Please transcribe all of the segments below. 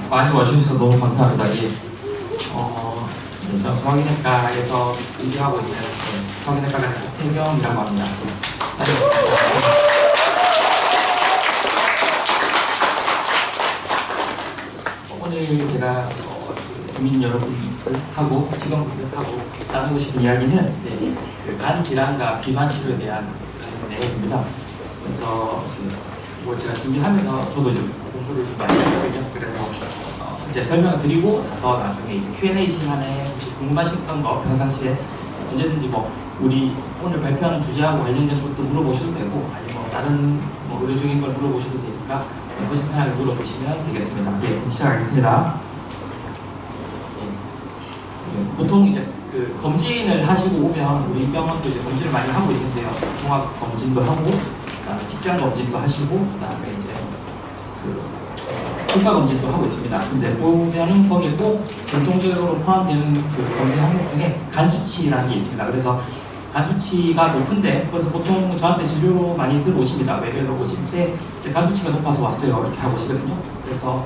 많이 와주셔서 너무 감사합니다. 예. 저 소화기내과에서 인지하고 있는 소화기내과 간사 태경이라고 합니다. 오늘 제가 주민 여러분들하고 직원분들하고 나누고 싶은 이야기는 간 질환과 비만 치료에 대한 내용입니다. 그래서 제가 준비하면서 저도 이제 공부를 좀 많이 했거든요. 그래서 이제 설명을 드리고 나서 나중에 이제 Q&A 시간에 혹시 궁금하신 거 평상시에 언제든지 우리 오늘 발표하는 주제하고 관련된 것도 물어보셔도 되고 아니면 다른 의료적인 걸 물어보셔도 되니까 그것을 편하게 물어보시면 되겠습니다. 예, 시작하겠습니다. 보통 이제 검진을 하시고 오면 우리 병원도 이제 검진을 많이 하고 있는데요. 종합 검진도 하고, 그다음에 직장 검진도 하시고, 그다음에 이제 효과 검진도 하고 있습니다. 근데 보면은 거기에 꼭 전통적으로 포함되는 검진 항목 중에 간 수치라는 게 있습니다. 그래서 간 수치가 높은데, 그래서 보통 저한테 진료로 많이 들어오십니다. 외래로 오실 때 간 수치가 높아서 왔어요 이렇게 하고 오시거든요. 그래서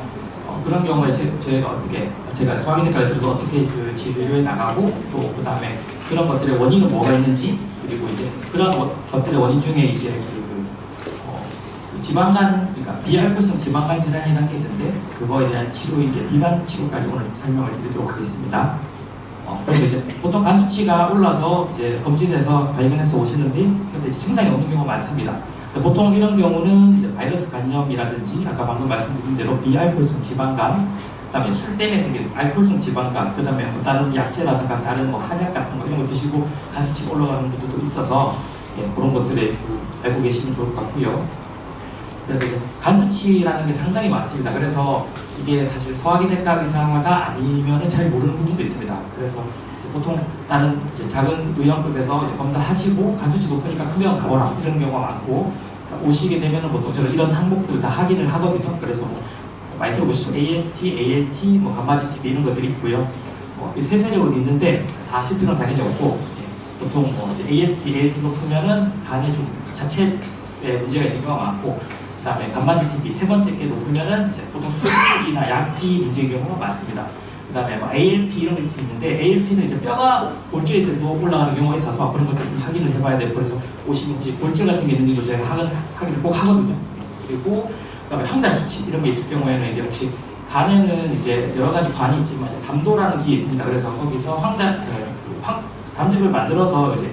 그런 경우에 제가 소화기내과에서도 어떻게 치료에 나가고 또 그 다음에 그런 것들의 원인은 뭐가 있는지 그리고 이제 그런 것들의 원인 중에 이제 지방간, 그러니까 비알코올성 지방간 질환이라는 게 있는데 그거에 대한 치료, 이제 비만 치료까지 오늘 설명을 드리도록 하겠습니다. 그래서 이제 보통 간 수치가 올라서 이제 검진해서 발견해서 오시는데 근데 이제 증상이 없는 경우가 많습니다. 보통 이런 경우는 이제 바이러스 감염이라든지 아까 방금 말씀드린 대로 비알코올성 지방간, 그다음에 술 때문에 생긴 알코올성 지방간, 그다음에 다른 약제라든가 다른 한약 같은 거 이런 거 드시고 간 수치가 올라가는 분들도 있어서 그런 것들에 알고 계시면 좋을 것 같고요. 그래서 이제 간 수치라는 게 상당히 많습니다. 그래서 이게 사실 소화기내과 의사가 아니면은 잘 모르는 분들도 있습니다. 그래서 보통 다른 이제 작은 의원급에서 이제 검사하시고 간 수치 높으니까 큰 병원 가보라 이런 경우가 많고, 오시게 되면은 보통 저는 이런 항목들 다 확인을 하거든요. 그래서 많이 들어보시죠. AST, ALT, 간바지 TB 이런 것들이 있고요. 세세적으로 있는데 다 아실 필요는 당연히 없고, 보통 이제 AST, ALT 높으면은 간에 좀 자체에 문제가 있는 경우가 많고, 그 다음에 간바지 TB 세 번째 게 높으면은 이제 보통 술이나 약이 문제인 경우가 많습니다. 그 다음에 ALP 이런 게 있는데, ALP는 이제 뼈가 골조에도 올라가는 경우가 있어서 그런 것들 좀 확인을 해봐야 되고, 그래서 오시면 혹시 골조 같은 게 있는지도 제가 확인을 꼭 하거든요. 그리고 그다음에 항달 수치 이런 게 있을 경우에는 이제 혹시 간에는 이제 여러 가지 관이 있지만 담도라는 기에 있습니다. 그래서 거기서 담즙을 만들어서 이제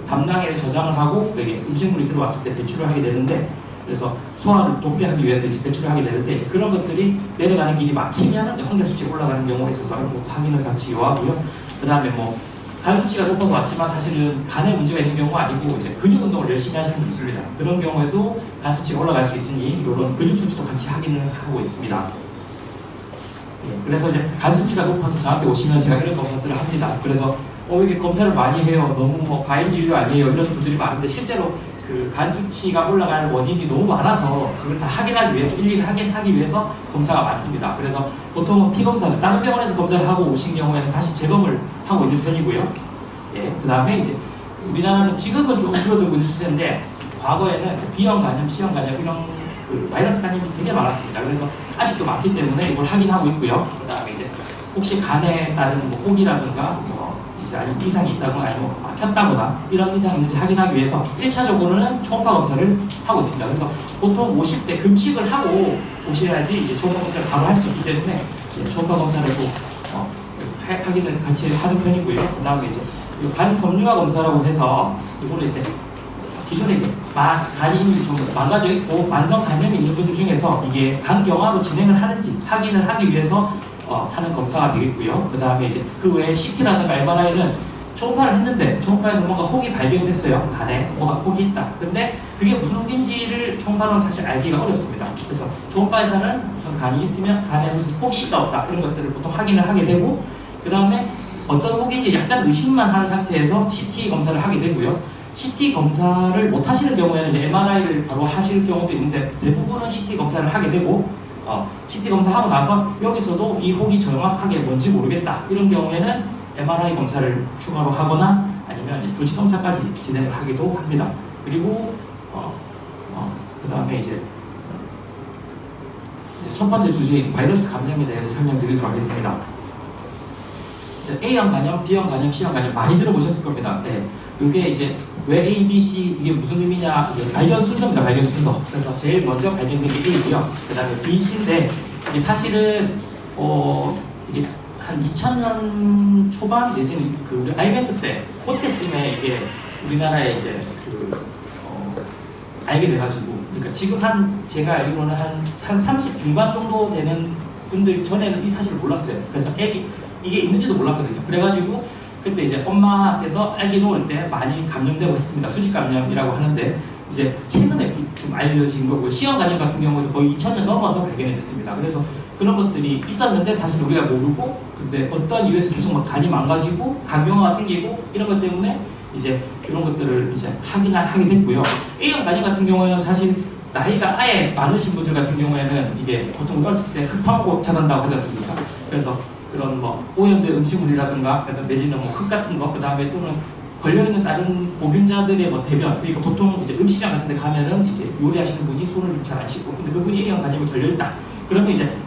담낭에 저장을 하고 음식물이 들어왔을 때 배출을 하게 되는데, 그래서 소화를 돕게 하기 위해서 이제 배출을 하게 되는데 이제 그런 것들이 내려가는 길이 막히면 황달 수치가 올라가는 경우가 있어서 확인을 같이 요하고요. 그 다음에 간 수치가 높아서 왔지만 사실은 간에 문제가 있는 경우가 아니고 이제 근육 운동을 열심히 하시는 분이 있습니다. 그런 경우에도 간 수치가 올라갈 수 있으니 이런 근육 수치도 같이 확인을 하고 있습니다. 그래서 이제 간 수치가 높아서 저한테 오시면 제가 이런 검사들을 합니다. 그래서 이게 검사를 많이 해요. 너무 과잉 진료 아니에요. 이런 분들이 많은데 실제로 간 수치가 올라가는 원인이 너무 많아서 그걸 다 확인하기 위해서 일일이 확인하기 위해서 검사가 많습니다. 그래서 보통은 피검사, 다른 병원에서 검사를 하고 오신 경우에는 다시 재검을 하고 있는 편이고요. 그 다음에 이제 우리나라는 지금은 조금 줄어들고 있는 추세인데 과거에는 B형 간염, C형 간염 이런 바이러스 간염이 되게 많았습니다. 그래서 아직도 많기 때문에 이걸 확인하고 있고요. 그 다음에 이제 혹시 간에 따른 혹이라든가 아니면 이상이 있다거나 아니면 막혔다거나 이런 이상이 있는지 확인하기 위해서 1차적으로는 초음파 검사를 하고 있습니다. 그래서 보통 오실 때 금식을 하고 오셔야지 이제 초음파 검사를 바로 할 수 있기 때문에 초음파 검사를 또 확인을 같이 하는 편이고요. 그 다음에 이제 간 섬유화 검사라고 해서 이거는 이제 기존에 이제 간이 좀 망가져 있고 만성 간염이 있는 분들 중에서 이게 간경화로 진행을 하는지 확인을 하기 위해서 하는 검사가 되겠고요. 그 다음에 이제 그 외에 CT라든가 MRI는 초음파를 했는데 초음파에서 뭔가 혹이 발견됐어요. 간에 뭐가 혹이 있다. 근데 그게 무슨 혹인지를 초음파는 사실 알기가 어렵습니다. 그래서 초음파에서는 무슨 간이 있으면 간에 무슨 혹이 있다 없다 이런 것들을 보통 확인을 하게 되고, 그 다음에 어떤 혹인지 약간 의심만 한 상태에서 CT 검사를 하게 되고요. CT 검사를 못 하시는 경우에는 이제 MRI를 바로 하실 경우도 있는데 대부분은 CT 검사를 하게 되고, CT 검사하고 나서 여기서도 이 혹이 정확하게 뭔지 모르겠다 이런 경우에는 MRI 검사를 추가로 하거나 아니면 이제 조치 검사까지 진행을 하기도 합니다. 그리고 그 다음에 이제 첫 번째 주제인 바이러스 감염에 대해서 설명드리도록 하겠습니다. A형 간염, B형 간염, C형 간염 많이 들어보셨을 겁니다. 네. 이게 이제 왜 A, B, C 이게 무슨 의미냐, 이게 발견 순서입니다. 발견 순서. 그래서 제일 먼저 발견된 게 A고요. 그 다음에 B, C인데 이게 사실은 이게 한 2000년 초반 내지는 그 우리 아이밴드 때 그때쯤에 이게 우리나라에 이제 알게 돼가지고, 그러니까 지금 제가 알기로는 한 30 중반 정도 되는 분들 전에는 이 사실을 몰랐어요. 그래서 이게 있는지도 몰랐거든요. 그래가지고 그때 이제 엄마께서 아기 놓을 때 많이 감염되고 했습니다. 수직 감염이라고 하는데 이제 최근에 좀 알려진 거고요. C형 간염 같은 경우도 거의 2000년 넘어서 발견이 됐습니다. 그래서 그런 것들이 있었는데 사실 우리가 모르고, 근데 어떤 이유에서 계속 막 간이 망가지고 간경화가 생기고 이런 것 때문에 이제 이런 것들을 이제 하게 됐고요. A형 간염 같은 경우에는 사실 나이가 아예 많으신 분들 같은 경우에는 이게 보통 어렸을 때 흡하고 자란다고 하지 않습니까? 그래서 그런 뭐 오염된 음식물이라든가 내지는 뭐 흙 같은 거, 그 다음에 또는 걸려있는 다른 보균자들의 뭐 대변, 그러니까 보통 이제 음식점 같은 데 가면은 이제 요리하시는 분이 손을 좀 잘 안 씻고, 근데 그분이 A형 간염이 걸려있다. 그러면 이제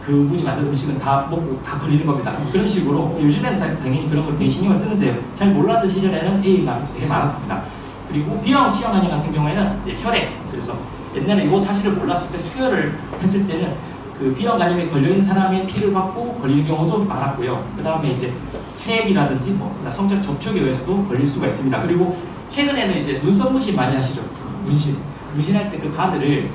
그분이 만든 음식은 다 먹고 다 걸리는 겁니다. 그런 식으로 요즘에는 당연히 그런 걸 되게 신경을 쓰는데요. 잘 몰랐던 시절에는 A가 되게 많았습니다. 그리고 B형, C형 간염 같은 경우에는 혈액, 그래서 옛날에 이 사실을 몰랐을 때 수혈을 했을 때는 그 B형 간염에 걸려있는 사람의 피를 받고 걸리는 경우도 많았고요. 그 다음에 이제 체액이라든지 뭐 성적 접촉에 의해서도 걸릴 수가 있습니다. 그리고 최근에는 이제 눈썹 무신 많이 하시죠. 문신할 때 그 바늘을,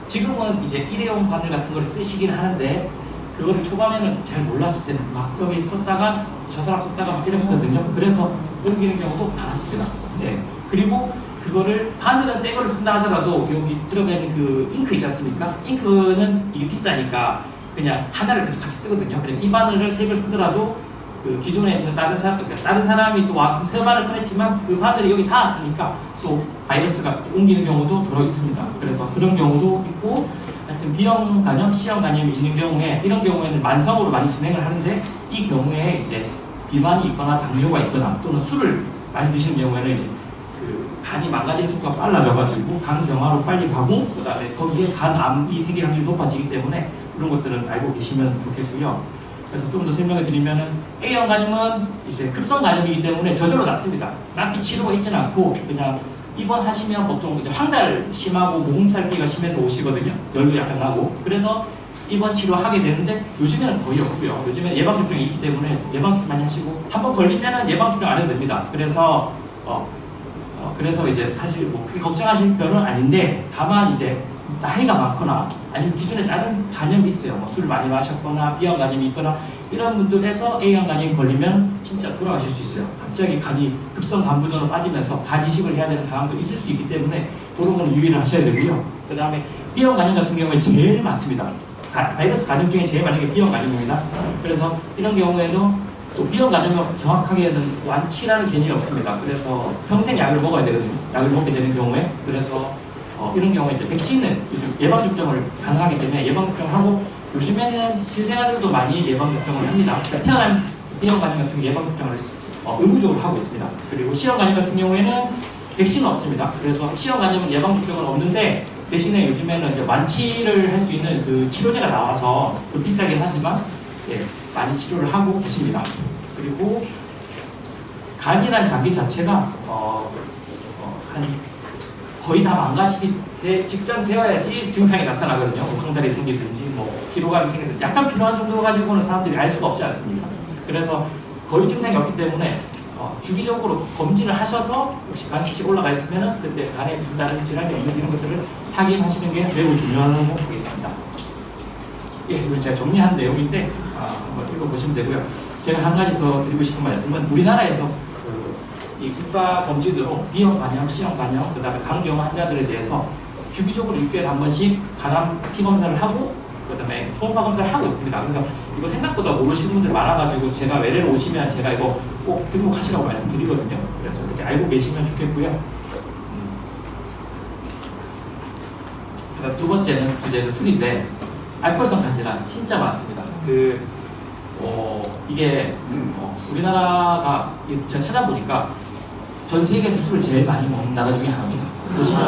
지금은 이제 일회용 바늘 같은 걸 쓰시긴 하는데 그거를 초반에는 잘 몰랐을 때는 막 여기 썼다가 저 사람 썼다가 막 이랬거든요. 그래서 옮기는 경우도 많았습니다. 네. 그리고 그거를 바늘은 새 거를 쓴다 하더라도 여기 들어가는 그 잉크 있지 않습니까? 잉크는 이게 비싸니까 그냥 하나를 계속 같이 쓰거든요. 그래서 이 바늘을 새 걸 쓰더라도 그 기존에 있는 다른 사람이 또 와서 새 바늘을 꺼냈지만 그 바늘이 여기 닿았으니까 또 바이러스가 옮기는 경우도 들어 있습니다. 그래서 그런 경우도 있고, 하여튼 B형 간염, C형 간염이 있는 경우에, 이런 경우에는 만성으로 많이 진행을 하는데, 이 경우에 이제 비만이 있거나 당뇨가 있거나 또는 술을 많이 드시는 경우에는 이제 그 간이 망가지는 속도가 빨라져가지고 간경화로 빨리 가고, 그 다음에 거기에 간암이 생길 확률이 높아지기 때문에 그런 것들은 알고 계시면 좋겠고요. 그래서 좀 더 설명을 드리면은 A형 간염은 이제 급성 간염이기 때문에 저절로 낫습니다. 낫기 치료가 있지는 않고 그냥 입원하시면 보통 이제 황달 심하고 목음살기가 심해서 오시거든요. 열도 약간 나고. 그래서 입원 치료하게 되는데 요즘에는 거의 없고요. 요즘에 예방접종이 있기 때문에 예방접종 많이 하시고, 한번 걸리면은 예방접종 안 해도 됩니다. 그래서 그래서 이제 사실 뭐 크게 걱정하실 별은 아닌데, 다만 이제 나이가 많거나 아니면 기존에 다른 간염이 있어요. 뭐 술 많이 마셨거나 B형 간염이 있거나 이런 분들에서 A형 간염이 걸리면 진짜 돌아가실 수 있어요. 갑자기 간이 급성 간부전으로 빠지면서 간 이식을 해야 되는 상황도 있을 수 있기 때문에 그런 건 유의를 하셔야 되고요. 그 다음에 B형 간염 같은 경우에 제일 많습니다. 바이러스 간염 중에 제일 많은 게 B형 간염입니다. 그래서 이런 경우에도 또 B형 간염은 정확하게는 완치라는 개념이 없습니다. 그래서 평생 약을 먹어야 되거든요. 약을 먹게 되는 경우에. 그래서 이런 경우에 이제 백신은 요즘 예방접종을 가능하기 때문에 예방접종을 하고, 요즘에는 신생아들도 많이 예방접종을 합니다. 그러니까 태어나면서 B형 간염 같은 예방접종을 의무적으로 하고 있습니다. 그리고 C형 간염 같은 경우에는 백신은 없습니다. 그래서 C형 간염은 예방접종은 없는데 대신에 요즘에는 이제 완치를 할 수 있는 그 치료제가 나와서 좀 비싸긴 하지만 많이 치료를 하고 계십니다. 그리고 간이란 장기 자체가 거의 다 망가지기 직전 되어야지 증상이 나타나거든요. 뭐 황달이 생기든지 뭐 피로감이 생기든지, 약간 피로한 정도 가지고는 사람들이 알 수가 없지 않습니까? 그래서 거의 증상이 없기 때문에 주기적으로 검진을 하셔서 혹시 간 수치 올라가 있으면 그때 간에 무슨 다른 질환이 없는지 이런 것들을 확인하시는 게 매우 중요하다고 보겠습니다. 예, 이거 제가 정리한 내용인데 한번 읽어보시면 되고요. 제가 한 가지 더 드리고 싶은 말씀은, 우리나라에서 이 국가 검진으로 B형 간염, C형 간염, 그 다음에 간경화 환자들에 대해서 주기적으로 6개월에 한 번씩 간암 피 검사를 하고, 그 다음에 초음파 검사를 하고 있습니다. 그래서 이거 생각보다 모르시는 분들 많아가지고 제가 외래로 오시면 제가 이거 꼭 등록하시라고 말씀드리거든요. 그래서 이렇게 알고 계시면 좋겠고요. 그다음 두 번째는 주제는 술인데, 알코올성 간질환 진짜 많습니다. 이게 우리나라가 제가 찾아보니까 전 세계에서 술을 제일 많이 먹는 나라 중에 하나입니다. 보시면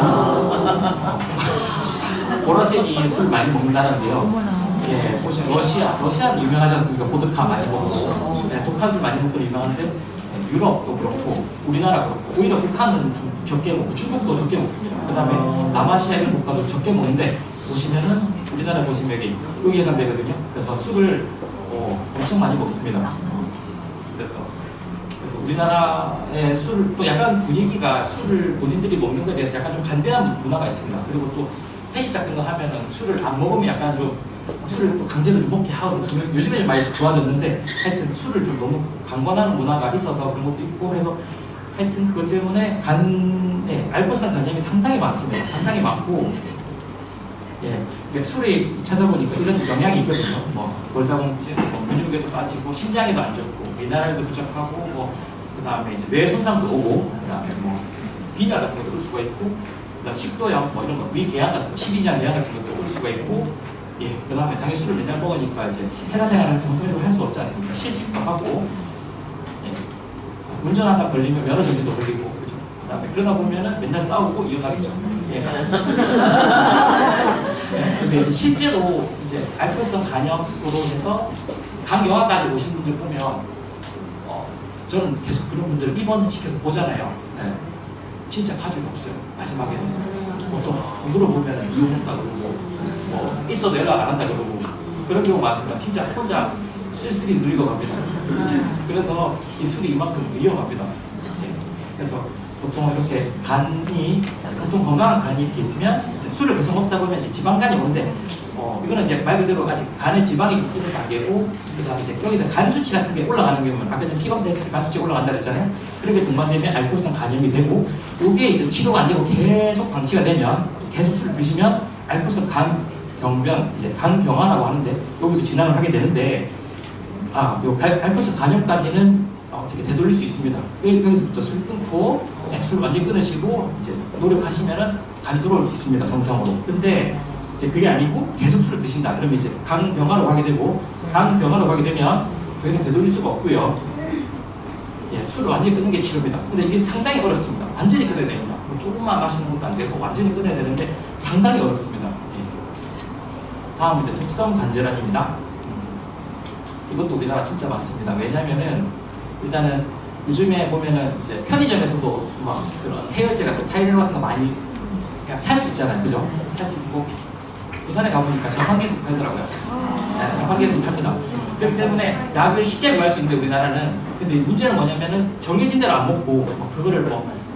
보라색이 술 많이 먹는다는데요. 예, 보시면 러시아는 유명하지 않습니까? 보드카 많이 먹고, 네, 독한 술 많이 먹고 유명한데, 네, 유럽도 그렇고, 우리나라 그렇고, 오히려 북한은 좀 적게 먹고, 중국도 적게 먹습니다. 그 다음에 남아시아 이런 국가도 적게 먹는데, 보시면은, 우리나라 보시면 여기 해당되거든요. 그래서 술을 엄청 많이 먹습니다. 그래서 우리나라의 술, 또 약간 분위기가 술을 본인들이 먹는 것에 대해서 약간 좀 간대한 문화가 있습니다. 그리고 또 회식 같은 거 하면은 술을 안 먹으면 약간 좀 술을 또 강제로 좀 먹게 하고, 요즘에 많이 좋아졌는데, 하여튼 술을 좀 너무 강권하는 문화가 있어서 그런 것도 있고 해서, 하여튼 그것 때문에 간에 알코올성 간염이 상당히 많습니다. 상당히 많고, 예, 술이 찾아보니까 이런 영향이 있거든요. 뭐 골다공증, 근육에도 빠지고, 심장에도 안 좋고, 미네랄도 부족하고, 그 다음에 이제 뇌 손상도 오고, 그 다음에 빈혈 같은 것도 올 수가 있고, 그 다음 식도염, 이런 거, 위궤양 같은 거, 십이장 궤양 같은 것도 올 수가 있고, 예, 그 다음에 당연히 술을 맨날 먹으니까 이제 회사 생활을 정상적으로 할 수 없지 않습니까? 실직도 하고, 예, 운전하다 걸리면 면허정지도 걸리고, 그죠? 그 다음에 그러다 보면은 맨날 싸우고 이혼하겠죠. 예. 근데 실제로 이제 알코올성 간염으로 해서 간경화까지 오신 분들 보면, 저는 계속 그런 분들을 입원시켜서 보잖아요. 예. 진짜 가족이 없어요. 마지막에는. 보통 물어보면 이혼했다 그러고, 있어도 연락 안 한다 그러고, 그런 경우 많습니다. 진짜 혼자 쓸쓸히 늙어갑니다. 그래서 이 술이 이만큼 위험합니다. 그래서 보통 이렇게 보통 건강한 간이 이렇게 있으면 술을 계속 먹다 보면 이제 지방간이 오는데, 이거는 이제 말 그대로 아직 간에 지방이 있는 단계고, 그 다음에 이제 여기다 간 수치 같은 게 올라가는 경우는, 아까 전에 피검사 했을 때 간 수치가 올라간다 그랬잖아요. 그렇게 동반되면 알코올성 간염이 되고, 이게 이제 치료가 안 되고 계속 방치가 되면, 계속 술을 드시면 알코올성 간경변, 이제 간경화라고 하는데, 여기도 진행을 하게 되는데, 요 알코올성 간염까지는 어떻게 되돌릴 수 있습니다. 여기서부터 술 끊고, 술 완전히 끊으시고, 이제 노력하시면은 간이 돌아올 수 있습니다. 정상으로. 근데 이제 그게 아니고 계속 술을 드신다. 그러면 이제 간경화로 가게 되고, 간경화로 가게 되면 더 이상 되돌릴 수가 없고요. 예, 술을 완전히 끊는 게 치료입니다. 근데 이게 상당히 어렵습니다. 완전히 끊어야 됩니다. 조금만 마시는 것도 안 되고 완전히 끊어야 되는데 상당히 어렵습니다. 예. 다음은 이제 독성 관절암입니다. 이것도 우리나라 진짜 많습니다. 왜냐면은 일단은 요즘에 보면은 이제 편의점에서도 막 그런 해열제 같은 타이레놀 같은 거 많이 그냥 살 수 있잖아요. 그죠? 살 수 있고, 부산에 가보니까 자판기에서 팔더라고요. 네, 자판기에서 팝니다. 그렇기 때문에 약을 쉽게 구할 수 있는데 우리나라는, 근데 문제는 뭐냐면은 정해진 대로 안 먹고 그거를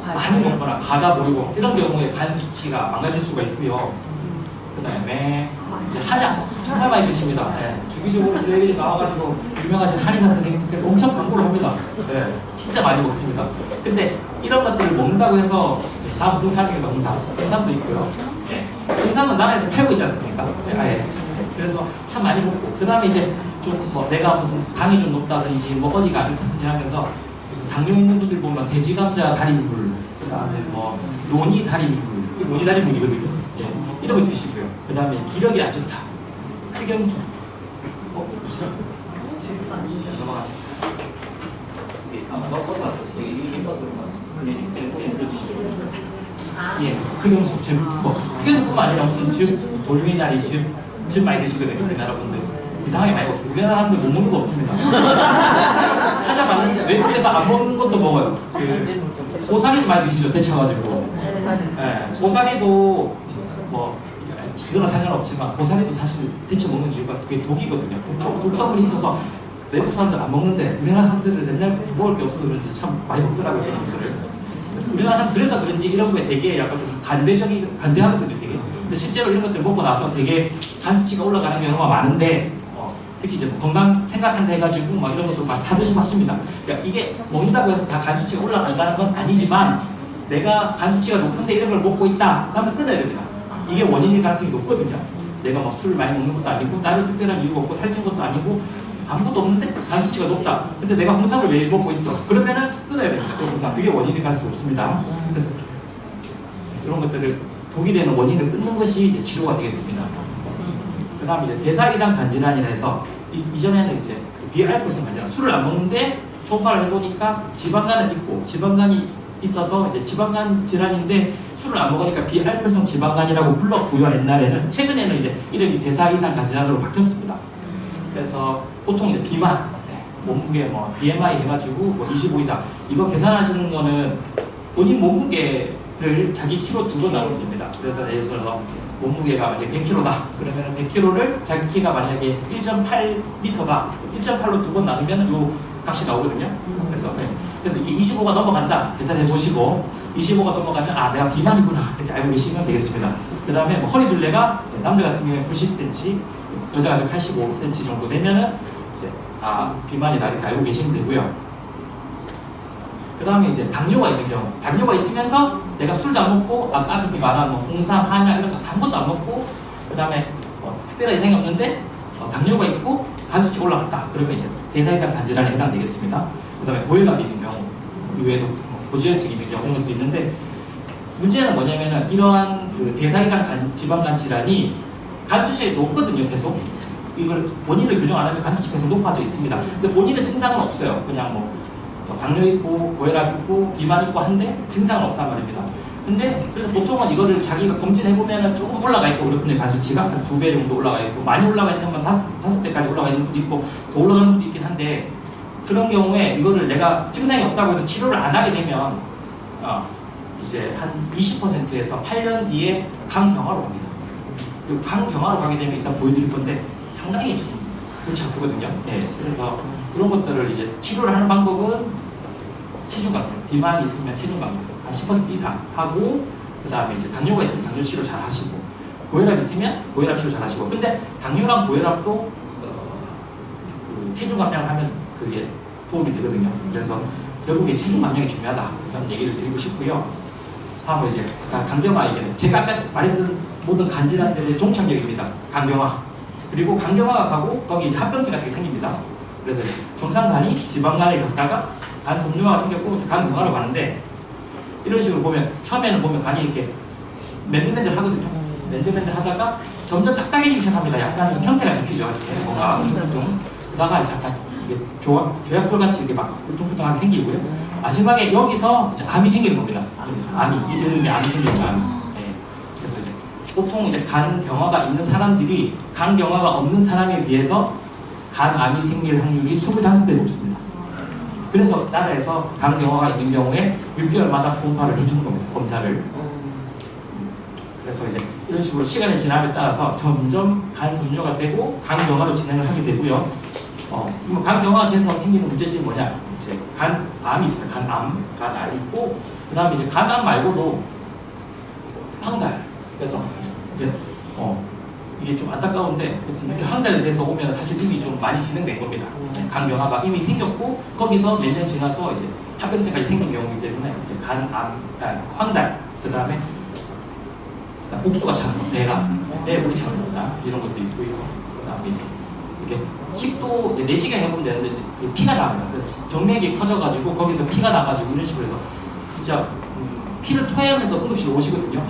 많이 먹거나 가다 버리고 이런 경우에 간 수치가 망가질 수가 있고요. 그 다음에 이제 한약 정말 많이 드십니다. 네. 주기적으로 텔레비전 나와가지고 유명하신 한의사 선생님들 엄청 광고를 합니다. 네. 진짜 많이 먹습니다. 근데 이런 것들을 먹는다고 해서 다음 등산입니다. 등산도 있고요. 네. 등산은 나라에서 팔고 있지 않습니까? 네. 아예. 그래서 참 많이 먹고, 그 다음에 이제 좀 내가 무슨 당이 좀 높다든지 어디가 안 좋다든지 하면서 무슨 당뇨 있는 분들 보면 돼지감자 다리물, 그 다음에 노니 다리물, 노니 다리물이거든요. 예. 이런 거 드시고요. 그 다음에 기력이 안 좋다. 흑염소. 싫어? 넘어가. 버스 왔어. 이 버스로 왔어. 예, 흑염소, 흑염소뿐만 아니라 무슨 돌미나리, 즙 많이 드시거든요. 우리나라 분들. 이상하게 많이 먹습니다. 우리나라 사람들 못 먹는 거 없습니다. 찾아봤는데 외국에서 안 먹는 것도 먹어요. 고사리도 많이 드시죠. 데쳐가지고. 예, 고사리도 이거랑 상관없지만 고사리도 사실 데쳐 먹는 이유가 그게 독이거든요. 독성분이 있어서 외국 사람들 안 먹는데 우리나라 사람들은 맨날 먹을 게 없어서 그런지 참 많이 먹더라고요. 이런 것들을. 우리나라 사람 그래서 그런지 이런 거에 되게 약간 좀 간대하거든요. 되게. 근데 실제로 이런 것들 먹고 나서 되게 간 수치가 올라가는 경우가 많은데, 특히 이제 건강 생각한다 해가지고 이런 것도 막 다 드시마십니다. 그러니까 이게 먹는다고 해서 다 간 수치가 올라간다는 건 아니지만, 내가 간 수치가 높은데 이런 걸 먹고 있다 하면 끊어야 됩니다. 이게 원인일 가능성이 높거든요. 내가 술을 많이 먹는 것도 아니고 다른 특별한 이유가 없고 살찐 것도 아니고 아무것도 없는데 간 수치가 높다. 근데 내가 홍삼을 왜 먹고 있어? 그러면은 끊어야 됩니다. 그 홍삼. 그게 원인일 가능성이 없습니다. 그래서 이런 것들을 독이 되는 원인을 끊는 것이 이제 치료가 되겠습니다. 그 다음에 이제 대사 이상 간질환이라 해서 이전에는 이제 비알코올성 간질환, 술을 안 먹는데 초음파를 해보니까 지방간은 있고 지방간이 있어서 이제 지방간 질환인데 술을 안 먹으니까 비알코올성 지방간이라고 불렀고요. 옛날에는 최근에는 이제 이름이 대사 이상 간 질환으로 바뀌었습니다. 그래서 보통 이제 비만, 몸무게 뭐 BMI 해가지고 뭐 25 이상 이거 계산하시는 거는 본인 몸무게를 자기 키로 두고 나오면 됩니다. 그래서 예를 들어서 몸무게가 만약에 100kg다. 그러면 100kg를 자기 키가 만약에 1.8m다. 1.8로 두 번 나누면 요 값이 나오거든요. 그래서 이게 25가 넘어간다. 계산해 보시고 25가 넘어가면 아 내가 비만이구나 이렇게 알고 계시면 되겠습니다. 그 다음에 뭐 허리 둘레가 남자 같은 경우에 90cm, 여자 같은 경우 85cm 정도 되면은 이제 아 비만이다 이렇게 알고 계시면 되고요. 그 다음에 이제 당뇨가 있는 경우, 당뇨가 있으면서 내가 술도 안 먹고 앞에서 말한 뭐 홍삼, 한약 이런 거 아무것도 안 먹고 그 다음에 특별한 이상이 없는데 당뇨가 있고 간 수치가 올라갔다. 그러면 이제 대사 이상 간 질환에 해당되겠습니다. 그 다음에 고혈압이 있는 경우, 이외에도 고지혈증이 있는 경우 이런 것도 있는데 문제는 뭐냐면은 이러한 그 대사 이상 지방간 질환이 간 수치가 높거든요. 계속 이걸 본인을 교정 안 하면 간 수치가 계속 높아져 있습니다. 근데 본인은 증상은 없어요. 그냥 뭐 당뇨 있고 고혈압 있고 비만 있고 한데 증상은 없단 말입니다. 근데 그래서 보통은 이거를 자기가 검진해 보면은 조금 올라가 있고 그렇군요. 간 수치가 한 2배 정도 올라가 있고 많이 올라가 있는 건 5배까지 올라가 있는 분도 있고 더 올라가는 분도 있긴 한데 그런 경우에 이거를 내가 증상이 없다고 해서 치료를 안 하게 되면 이제 한 20%에서 8년 뒤에 간경화로 갑니다. 그리고 간경화로 가게 되면 일단 보여드릴 건데 상당히 좀 골치 아프거든요. 네, 그래서 그런 것들을 이제 치료를 하는 방법은 체중감량, 비만이 있으면 체중감량 한 10% 이상 하고 그 다음에 이제 당뇨가 있으면 당뇨 치료 잘 하시고 고혈압 있으면 고혈압 치료 잘 하시고 근데 당뇨랑 고혈압도 그 체중 감량하면 그게 도움이 되거든요. 그래서 결국에 체중 감량이 중요하다 이런 얘기를 드리고 싶고요. 다음으로 이제 간경화 얘기는 제가 아까 말했던 모든 간질환들의 종착역입니다. 간경화 그리고 간경화가 가고 거기 이제 합병증 같은 게 생깁니다. 그래서 정상간이 지방간에 갔다가 간 섬유화가 생겼고 간경화로 가는데 이런 식으로 보면 처음에는 보면 간이 이렇게 맨들맨들 하거든요. 맨들맨들 하다가 점점 딱딱해지기 시작합니다. 약간 형태가 잡히죠. 뭔가 좀 그러다가 이제 약간 이게 조약돌 같이 이렇게 막 울퉁불퉁하게 생기고요. 마지막에 여기서 이제 암이 생기는 겁니다. 암이 이름이 암이 생기는 거예요. 네. 그래서 이제 보통 이제 간 경화가 있는 사람들이 간 경화가 없는 사람에 비해서 간암이 생길 확률이 25배 높습니다. 그래서 나라에서 간 경화가 있는 경우에 6개월마다 초음파를 해주는 겁니다. 검사를. 그래서 이제 이런 식으로 시간이 지남에 따라서 점점 간 섬유가 되고 간 경화로 진행을 하게 되고요. 간 경화가 돼서 생기는 문제점이 뭐냐? 이제 간암이 있어요. 간암이 있고 그 다음에 이제 간암 말고도 황달. 그래서 이게 좀 안타까운데 이렇게 황달에 대해서 오면 사실 이미 좀 많이 진행된 겁니다. 간 경화가 이미 생겼고 거기서 몇 년 지나서 이제 합병증까지 생긴 경우이기 때문에 이제 황달, 그 다음에 복수가 차는 거, 배 물이 차는 거 이런 것도 있고요. 그 다음에 이제 이렇게 식도 내시경 해보면 되는데 피가 나옵니다. 그래서 정맥이 커져가지고 거기서 피가 나가지고 이런 식으로 해서 진짜 피를 토해하면서 응급실에 오시거든요.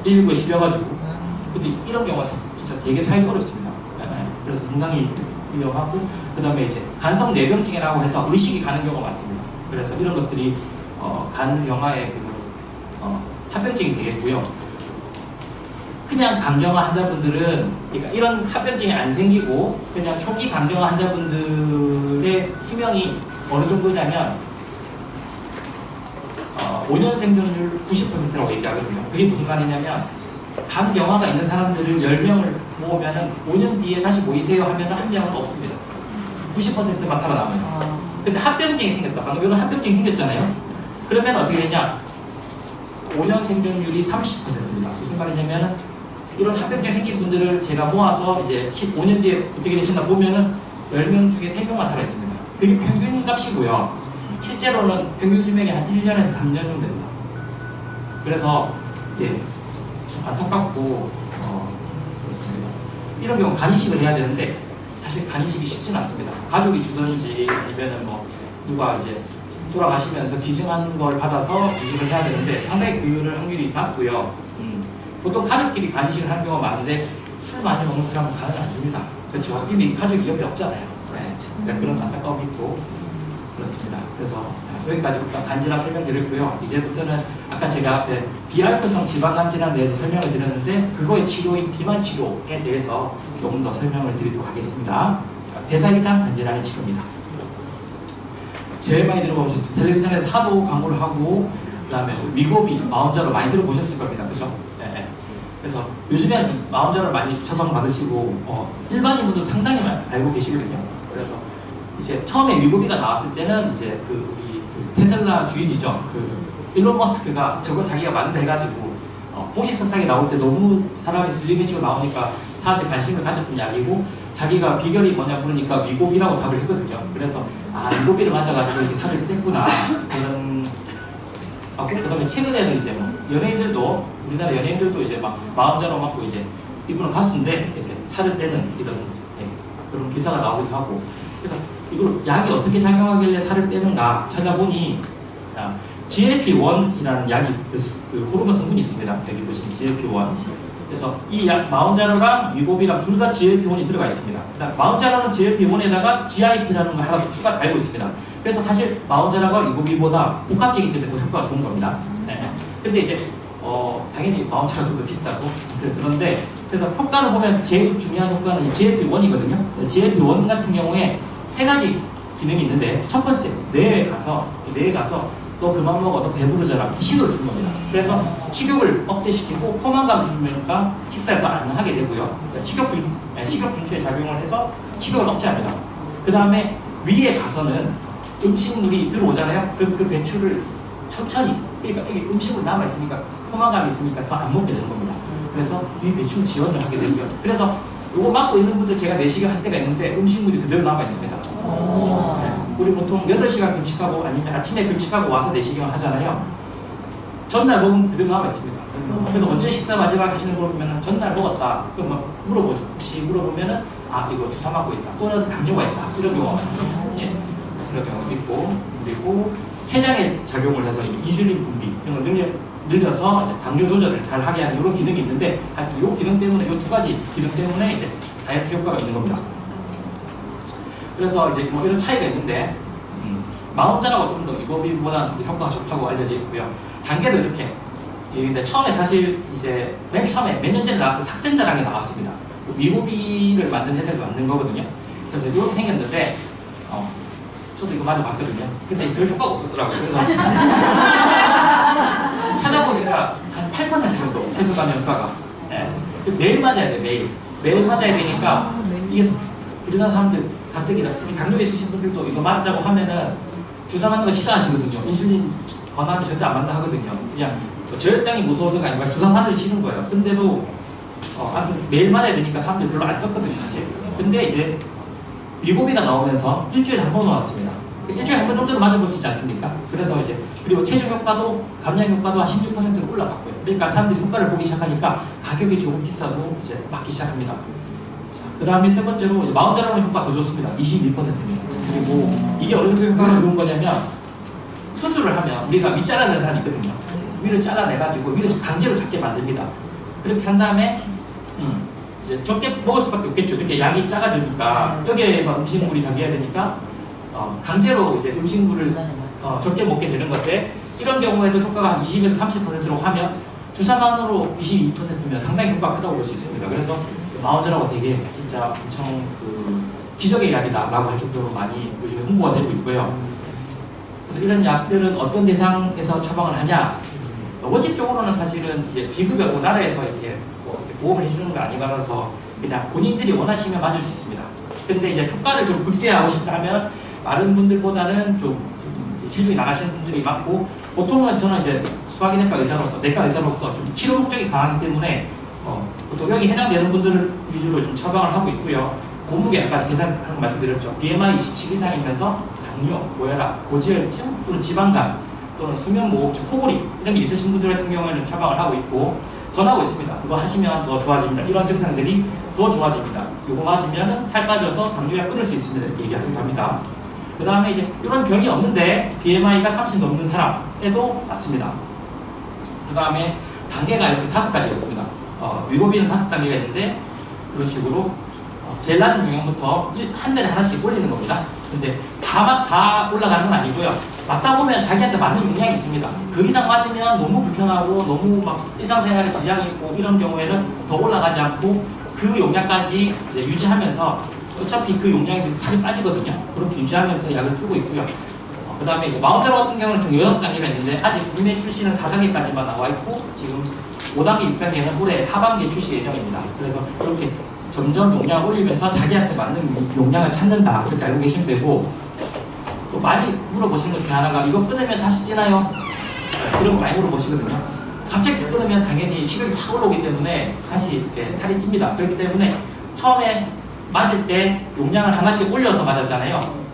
119에 실려가지고. 근데 이런 경우가 진짜 되게 살기 어렵습니다. 그래서 상당히 위험하고 그 다음에 이제 간성 내병증이라고 해서 의식이 가는 경우가 많습니다. 그래서 이런 것들이 간 경화의 합병증이 되겠고요. 그냥 간경화 환자분들은 그러니까 이런 합병증이 안 생기고 그냥 초기 간경화 환자분들의 수명이 어느 정도냐면 5년 생존율 90%라고 얘기하거든요. 그게 무슨 말이냐면 간경화가 있는 사람들을 10명을 모으면 5년 뒤에 다시 모이세요 하면 한 명은 없습니다. 90%만 살아남아요. 근데 합병증이 생겼다. 방금 이런 합병증이 생겼잖아요. 그러면 어떻게 되냐? 5년 생존율이 30%입니다. 무슨 말이냐면 이런 합병증 생긴 분들을 제가 모아서 이제 15년 뒤에 어떻게 되시나 보면은 10명 중에 3명만 살아있습니다. 그게 평균 값이고요. 실제로는 평균 수명이 한 1년에서 3년 정도 됩니다. 그래서 좀 안타깝고 그렇습니다. 이런 경우 간이식을 해야 되는데 사실 간이식이 쉽지는 않습니다. 가족이 주든지 아니면은 뭐 누가 이제 돌아가시면서 기증한 걸 받아서 이식을 해야 되는데 상당히 그럴 확률이 낮고요. 보통 가족끼리 간이식을 하는 경우가 많은데 술 많이 먹는 사람은 간을 안 줍니다. 그렇죠? 이미 가족이 옆에 없잖아요. 네. 그런 안타까움이 있고 그렇습니다. 그래서 여기까지 일단 간질환 설명드렸고요. 이제부터는 아까 제가 앞에 비알코성 지방간질환에 대해서 설명을 드렸는데 그거의 치료인 비만 치료에 대해서 조금 더 설명을 드리도록 하겠습니다. 대사 이상 간질환의 치료입니다. 제일 많이 들어보셨어요. 텔레비전에서 하도 광고를 하고 그 다음에 위고비, 마운자로 많이 들어보셨을 겁니다. 그죠? 네. 그래서 요즘에는 마운자를 많이 처방받으시고 일반인분도 상당히 많이 알고 계시거든요. 그래서 이제 처음에 위고비가 나왔을 때는 이제 우리 테슬라 주인이죠. 일론 머스크가 저거 자기가 만든다 해가지고 공식 석상에 나올 때 너무 사람이 슬림해지고 나오니까 사람한테 관심을 가졌던 약이고 자기가 비결이 뭐냐 물으니까 위고비라고 답을 했거든요. 그래서 위고비를 맞아가지고 이렇게 살을 뺐구나 그런. 그 다음에 최근에는 이제 연예인들도 우리나라 연예인들도 이제 막 마음자로 맞고 이제 이분은 가수인데 이렇게 살을 빼는 이런 그런 기사가 나오기도 하고. 그래서 이걸 약이 어떻게 작용하길래 살을 빼는가 찾아보니 GLP-1이라는 약이 그 호르몬 성분이 있습니다. 여기 보시면 GLP-1. 그래서 이 약 마운자로랑 위고비랑 둘 다 GLP-1이 들어가 있습니다. 마운자로는 GLP-1에다가 GIP라는 걸 하나 추가 달고 있습니다. 그래서 사실 마운자로가 위고비보다 복합적이기 때문에 더 효과가 좋은 겁니다. 네. 근데 이제 당연히 마운자로가 좀 더 비싸고 그런데 그래서 효과를 보면 제일 중요한 효과는 GLP-1이거든요. GLP-1 같은 경우에 세 가지 기능이 있는데 첫 번째 뇌에 가서 너 그만 먹어, 너 배부르잖아 기식을 준 겁니다. 그래서 식욕을 억제시키고 포만감을 주니까 식사를 더 안 하게 되고요. 그러니까 식욕 준추에 작용을 해서 식욕을 억제합니다. 그 다음에 위에 가서는 음식물이 들어오잖아요. 그 배출을 천천히, 그러니까 이게 음식물 남아 있으니까 포만감이 있으니까 더 안 먹게 되는 겁니다. 그래서 위 배출 지원을 하게 되고요. 그래서 이거 맡고 있는 분들 제가 내시경 할 때가 있는데 음식물이 그대로 남아 있습니다. 우리 보통 8시간 금식하고 아니면 아침에 금식하고 와서 내시경을 하잖아요. 전날 먹으면 그대로 남아 있습니다. 그래서 언제 식사 마지막 하시는 거 보면 전날 먹었다. 그럼 막 물어보죠. 혹시 물어보면은 이거 주사 맞고 있다. 또는 당뇨가 있다. 이런 경우가 많습니다. 그런 경우도 있고, 그리고 췌장에 작용을 해서 인슐린 분비 이런 걸 늘려서 당뇨 조절을 잘 하게 하는 이런 기능이 있는데 이 기능 때문에 이 두 가지 기능 때문에 이제 다이어트 효과가 있는 겁니다. 그래서 이제 이런 차이가 있는데 마운자라고 좀 더 위고비보다는 좀 효과가 좋다고 알려져 있고요. 단계도 이렇게. 근데 처음에 사실 이제 맨 처음에 몇 년 전에 나왔던 삭센다랑이 나왔습니다. 위고비를 만든 회사에서 만든 거거든요. 그래서 이렇게 생겼는데 저도 이거 맞아봤거든요. 근데 별 효과가 없었더라고요. 그래서 찾아보니까 한 8% 정도 체크감 효과가. 매일 맞아야 돼, 매일 맞아야 되니까 이게 우리나라 사람들 가뜩이나 특히 당뇨 있으신 분들도 이거 맞자고 하면은 주사 맞는 거 싫어하시거든요. 인슐린 권하면 절대 안 맞는다 하거든요. 그냥 저혈당이 무서워서가 아니라 주사 맞을 싫은 거예요. 근데도 아무튼 매일 맞아야 되니까 사람들이 별로 안 썼거든요, 사실. 근데 이제 위고비가 나오면서 일주일에 한 번 나왔습니다. 일주일에 한 번 정도는 맞아볼 수 있지 않습니까? 그래서 이제 그리고 체중 효과도 감량 효과도 한 16%로 올라갔고요. 그러니까 사람들이 효과를 보기 시작하니까 가격이 조금 비싸도 이제 맞기 시작합니다. 그 다음에 세 번째로 마운자로는 효과 더 좋습니다. 22%입니다. 그리고 이게 어느 정도 효과가 좋은 거냐면 수술을 하면 우리가 위 잘라내는 사람이 있거든요. 위를 잘라내가지고 위를 강제로 작게 만듭니다. 그렇게 한 다음에 이제 적게 먹을 수밖에 없겠죠. 이렇게 양이 작아지니까 여기에 음식물이 담겨야 되니까 강제로 이제 음식물을 적게 먹게 되는 건데 이런 경우에도 효과가 한 20에서 30%로 하면 주사만으로 22%면 상당히 효과가 크다고 볼 수 있습니다. 그래서 마운자라고 되게 진짜 엄청 기적의 약이다라고 할 정도로 많이 요즘에 홍보가 되고 있고요. 그래서 이런 약들은 어떤 대상에서 처방을 하냐? 원칙적으로는 사실은 이제 비급여고 나라에서 이렇게 보험을 해주는 거 아니라서 그냥 본인들이 원하시면 맞을 수 있습니다. 근데 이제 효과를 좀 극대화하고 싶다면 많은 분들보다는 좀 실력이 나가시는 분들이 많고 보통은 저는 이제 소화기내과 내과 의사로서 좀 치료 목적이 강하기 때문에 보통 여기 해당되는 분들을 위주로 좀 처방을 하고 있고요. 몸무게 아까 계산하는 거 말씀드렸죠. BMI 27 이상이면서 당뇨, 고혈압, 고지혈증 또는 지방간 또는 수면무호흡증, 코골이 이런 게 있으신 분들 같은 경우에는 처방을 하고 있고 권하고 있습니다. 그거 하시면 더 좋아집니다. 이런 증상들이 더 좋아집니다. 이거 맞으면 살 빠져서 당뇨약 끊을 수 있습니다. 이렇게 얘기하기도 합니다. 그 다음에 이제 이런 병이 없는데 BMI가 30 넘는 사람에도 맞습니다. 그 다음에 단계가 이렇게 5가지가 있습니다. 위고비는 5단계가 있는데 이런 식으로 제일 낮은 영양부터 한 달에 하나씩 올리는 겁니다. 근데 다 올라가는 건 아니고요. 맞다 보면 자기한테 맞는 용량이 있습니다. 그 이상 맞으면 너무 불편하고 너무 막 일상생활에 지장이 있고 이런 경우에는 더 올라가지 않고 그 용량까지 이제 유지하면서 어차피 그 용량에서 살이 빠지거든요. 그렇게 유지하면서 약을 쓰고 있고요. 그 다음에 이제 마운자로 같은 경우는 총 6단계가 있는데 아직 국내 출시는 4단계까지만 나와 있고 지금 5단계, 6단계는 올해 하반기에 출시 예정입니다. 그래서 이렇게 점점 용량을 올리면서 자기한테 맞는 용량을 찾는다. 그렇게 알고 계시면 되고 또 많이 물어보시는 것 중에 하나가 이거 끊으면 다시 찌나요? 그런 거 많이 물어보시거든요. 갑자기 끊으면 당연히 식욕이 확 올라오기 때문에 다시 살이 찝니다. 그렇기 때문에 처음에 맞을 때 용량을 하나씩 올려서 맞았잖아요.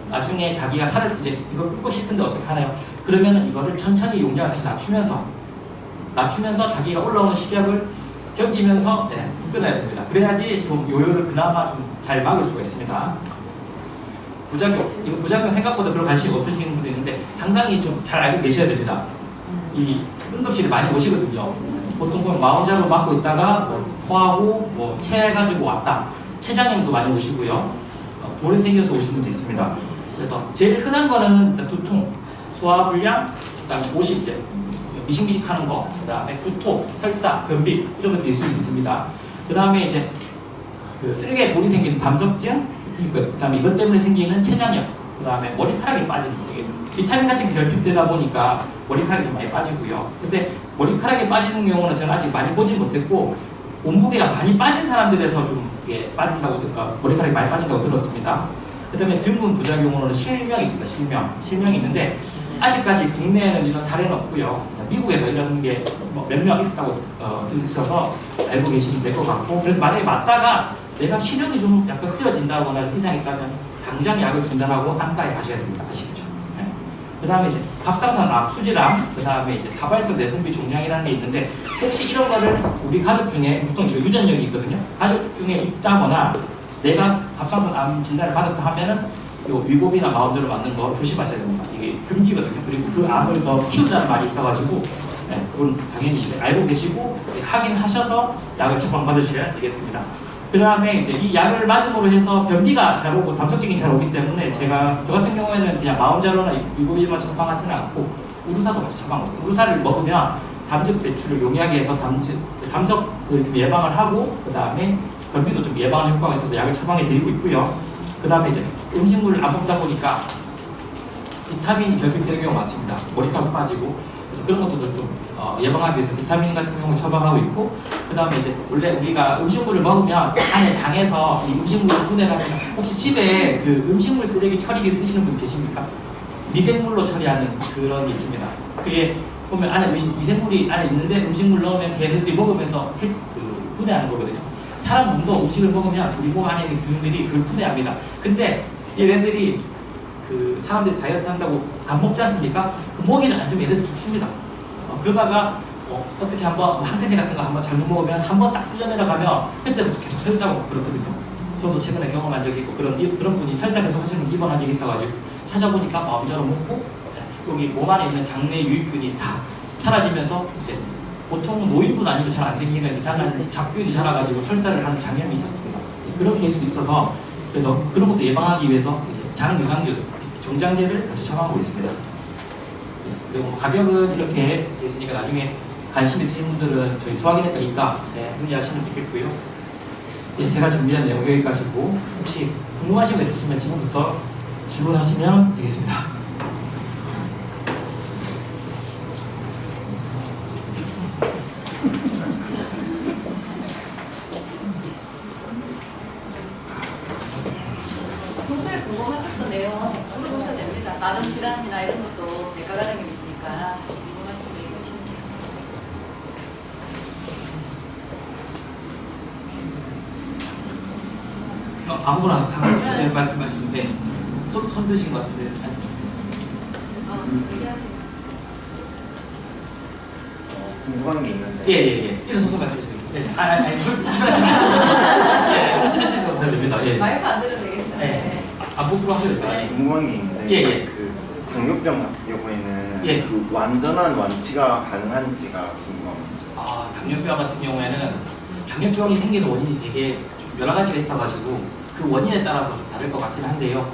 나중에 자기가 살을 이제 이거 끊고 싶은데 어떻게 하나요? 그러면 이거를 천천히 용량을 다시 낮추면서 자기가 올라오는 식욕을 견디면서 끊어야 됩니다. 그래야지 좀 요요를 그나마 좀 잘 막을 수가 있습니다. 이거 부작용 생각보다 별로 관심 없으시는 분도 있는데 상당히 좀 잘 알고 계셔야 됩니다. 이 응급실에 많이 오시거든요. 보통 보면 마운자로 맞고 있다가 토하고 체해가지고 왔다. 췌장염도 많이 오시고요. 돌이 생겨서 오시는 분도 있습니다. 그래서 제일 흔한 거는 두통, 소화불량, 그다음에 오십제, 미식미식하는 거, 그다음에 구토, 설사, 변비 이런 것들이 있을 수 있습니다. 그다음에 이제 그 쓸개에 돌이 생기는 담석증, 그다음에 이것 때문에 생기는 췌장염, 그다음에 머리카락이 빠지는 거. 비타민 같은 게 결핍되다 보니까 머리카락이 좀 많이 빠지고요. 근데 머리카락이 빠지는 경우는 제가 아직 많이 보진 못했고 몸무게가 많이 빠진 사람들에서 좀 빠진다고 머리카락이 많이 빠진다고 들었습니다. 그다음에 드문 부작용으로는 실명이 있습니다. 실명이 있는데 아직까지 국내에는 이런 사례는 없고요. 미국에서 이런 게 몇 명 있었다고 들으셔서 알고 계시면 될 것 같고, 그래서 만약에 맞다가 내가 시력이 좀 약간 흐려진다거나 이상이 있다면 당장 약을 중단하고 안과에 가셔야 됩니다. 아시겠죠? 네. 그 다음에 이제 갑상선암, 수질암, 그 다음에 이제 다발성 내분비 종양이라는 게 있는데 혹시 이런 거를 우리 가족 중에 보통 유전력이 있거든요. 가족 중에 있다거나 내가 갑상선암 진단을 받았다 하면은 요 위고비나 마운저를 맞는 거 조심하셔야 됩니다. 이게 금기거든요. 그리고 그 암을 더 키우자는 말이 있어가지고 그건 당연히 이제 알고 계시고 확인하셔서 약을 처방받으셔야 되겠습니다. 그 다음에 이제 이 약을 맞음으로 해서 변비가 잘 오고 담석증이 잘 오기 때문에 저 같은 경우에는 그냥 마운자로나 위고비만 처방하지는 않고 우루사도 같이 처방하고, 우루사를 먹으면 담즙 배출을 용이하게 해서 담석을 좀 예방을 하고 그 다음에 변비도 좀 예방하는 효과가 있어서 약을 처방해 드리고 있고요. 그 다음에 이제 음식물을 안 먹다 보니까 비타민이 결핍되는 경우가 많습니다. 머리카락 빠지고, 그래서 그런 것도 좀 예방하기 위해서 비타민 같은 경우 처방하고 있고, 그 다음에 이제 원래 우리가 음식물을 먹으면 안에 장에서 이 음식물을 분해하면 혹시 집에 그 음식물 쓰레기 처리기 쓰시는 분 계십니까? 미생물로 처리하는 그런 게 있습니다. 그게 보면 안에 미생물이 안에 있는데 음식물 넣으면 걔네들이 먹으면서 분해하는 거거든요. 사람 몸도 음식을 먹으면 우리 몸 안에 있는 균들이 그걸 분해합니다. 근데 얘네들이 그 사람들이 다이어트 한다고 안 먹지 않습니까? 그 먹이를 안 주면 얘네들 죽습니다. 그러다가 어떻게 한번 항생제 같은 거 한번 잘못 먹으면 한번 싹 쓸려 내려가면 그때부터 계속 설사하고 그렇거든요. 저도 최근에 경험한 적이 있고 그런 분이 설사 계속 하시는 분 입원한 적이 있어가지고 찾아보니까 마음대로 먹고 여기 몸 안에 있는 장내 유익균이 다 사라지면서 이제 보통 노인분 아니면 잘 안 생기는 이상한 잡균이 자라가지고 설사를 하는 장염이 있었습니다. 그런 케이스도 있어서 그래서 그런 것도 예방하기 위해서 장 유산균, 정장제를 같이 처방하고 있습니다. 그리고 가격은 이렇게 있으니까 나중에 관심 있으신 분들은 저희 소화기내과 이과 문의하시면 되겠고요. 제가 준비한 내용 여기까지고 혹시 궁금하신 거 있으시면 지금부터 질문하시면 되겠습니다. 평소에 궁금하셨던 내용 물어보셔도 됩니다. 다른 질환이나 이런 것도 내과 과장님이시니까 궁금하신 거 해주시면 돼요. 아무거나 상관없어요. 말씀하시는데 손 드신 것 같은데. 얘기하세요. 궁금한 게 있는데. 예. 일어서서 말씀해 주세요. 아니, 술 드셔서 됩니다. 예. 마이크 안 들어도 되겠죠? 네. 안 부끄러워 하셔도 됩니다. 궁금한 게 있는데. 예. 그 당뇨병 같은 경우에는 예. 그 완전한 완치가 가능한지가 궁금합니다. 당뇨병 같은 경우에는 당뇨병이 생기는 원인이 되게 좀 여러 가지가 있어가지고 그 원인에 따라서 좀 다를 것 같긴 한데요.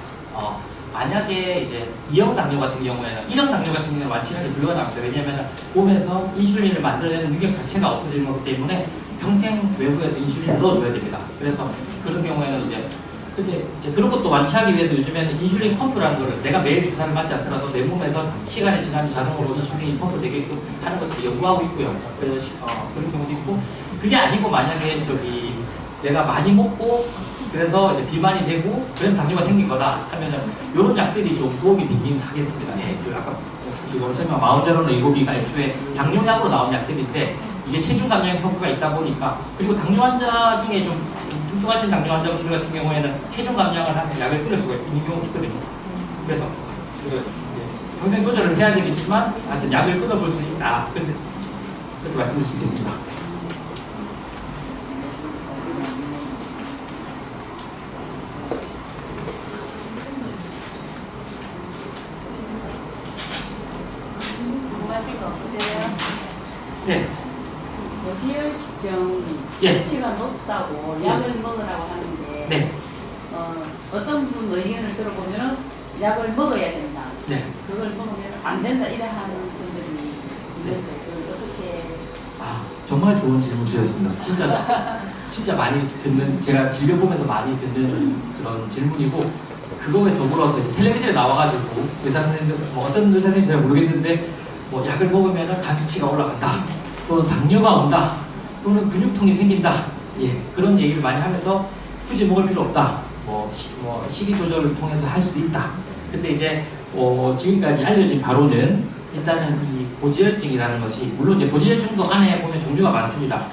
만약에 이제 2형 당뇨 같은 경우에는 1형 당뇨 같은 경우는 완치하기 불가능합니다. 왜냐하면 몸에서 인슐린을 만들어내는 능력 자체가 없어지는 거기 때문에 평생 외부에서 인슐린을 넣어줘야 됩니다. 그래서 그런 경우에는 근데 이제 그런 것도 완치하기 위해서 요즘에는 인슐린 펌프라는 거를 내가 매일 주사를 맞지 않더라도 내 몸에서 시간이 지나면 자동으로 인슐린이 펌프되게끔 하는 것들을 연구하고 있고요. 그래서 그런 경우도 있고, 그게 아니고 만약에 내가 많이 먹고 그래서 이제 비만이 되고 그래서 당뇨가 생긴 거다 하면은 이런 약들이 좀 도움이 되긴 하겠습니다. 예, 아까 원설명 마운자로는 이고비가 애초에 당뇨약으로 나온 약들인데 이게 체중 감량 효과가 있다 보니까, 그리고 당뇨 환자 중에 좀 뚱뚱하신 당뇨 환자분들 같은 경우에는 체중 감량을 하면 약을 끊을 수가 있는 경우가 있거든요. 그래서 평생 조절을 해야 되겠지만 하여튼 약을 끊어볼 수 있다. 그렇게 말씀드릴 수 있겠습니다. 궁금하신 거 없으세요? 네. 고지혈증 예. 수치가 높다고 예. 약을 먹으라고 하는데 네. 어떤 분 의견을 들어보면 약을 먹어야 된다. 네. 그걸 먹으면 안 된다 이래 하는 분들이 있는데 그걸 어떻게 정말 좋은 질문 주셨습니다. 진짜 많이 듣는, 제가 진료 보면서 많이 듣는 그런 질문이고, 그거에 더불어서 이제 텔레비전에 나와가지고 의사 선생님들, 어떤 의사 선생님 잘 모르겠는데 약을 먹으면 간 수치가 올라간다, 또는 당뇨가 온다, 또는 근육통이 생긴다, 예, 그런 얘기를 많이 하면서 굳이 먹을 필요 없다, 식이 조절을 통해서 할 수도 있다. 근데 이제 지금까지 알려진 바로는 일단은 이 고지혈증이라는 것이, 물론 이제 고지혈증도 안에 보면 종류가 많습니다.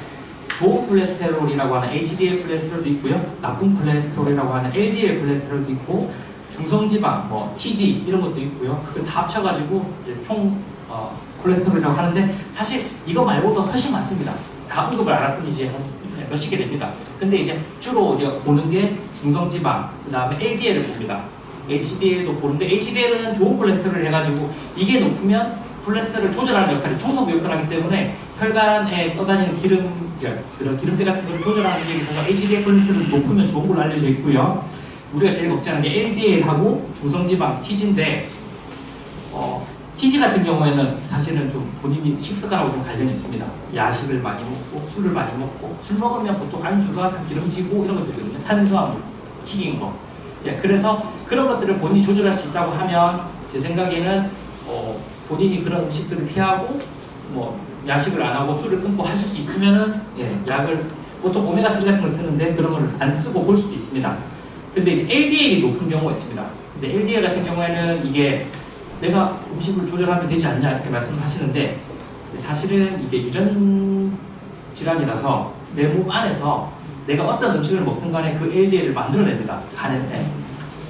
좋은 콜레스테롤이라고 하는 HDL 콜레스테롤도 있고요, 나쁜 콜레스테롤이라고 하는 LDL 콜레스테롤도 있고, 중성지방, TG 이런 것도 있고요. 그걸 다 합쳐가지고 이제 총 콜레스테롤이라고 하는데, 사실 이거 말고도 훨씬 많습니다. 다 언급을 안 할 뿐 이제 몇십 개 됩니다. 근데 이제 주로 우리가 보는 게 중성지방, 그 다음에 LDL을 봅니다. HDL도 보는데, HDL은 좋은 콜레스테롤을 해가지고 이게 높으면 콜레스테롤을 조절하는 역할이, 청소부 역할을 하기 때문에 혈관에 떠다니는 그런 기름때 같은 걸 조절하는 데 있어서 HDL 콜레스테롤이 높으면 좋은 걸로 알려져 있고요. 우리가 제일 걱정하는 게 LDL하고 중성지방, TG인데 TG 같은 경우에는 사실은 좀 본인이 식습관하고 좀 관련이 있습니다. 야식을 많이 먹고 술을 많이 먹고, 술 먹으면 보통 안주가 다 기름지고 이런 것들이거든요. 탄수화물, 튀긴 거. 예, 그래서 그런 것들을 본인이 조절할 수 있다고 하면 제 생각에는 본인이 그런 음식들을 피하고 야식을 안 하고 술을 끊고 하실 수 있으면은 약을 보통 오메가3 같은 걸 쓰는데 그런 걸 안 쓰고 볼 수도 있습니다. 근데 이제 LDL이 높은 경우가 있습니다. 근데 LDL 같은 경우에는 이게 내가 음식을 조절하면 되지 않냐 이렇게 말씀하시는데, 사실은 이게 유전 질환이라서 내 몸 안에서 내가 어떤 음식을 먹든 간에 그 LDL을 만들어냅니다. 간에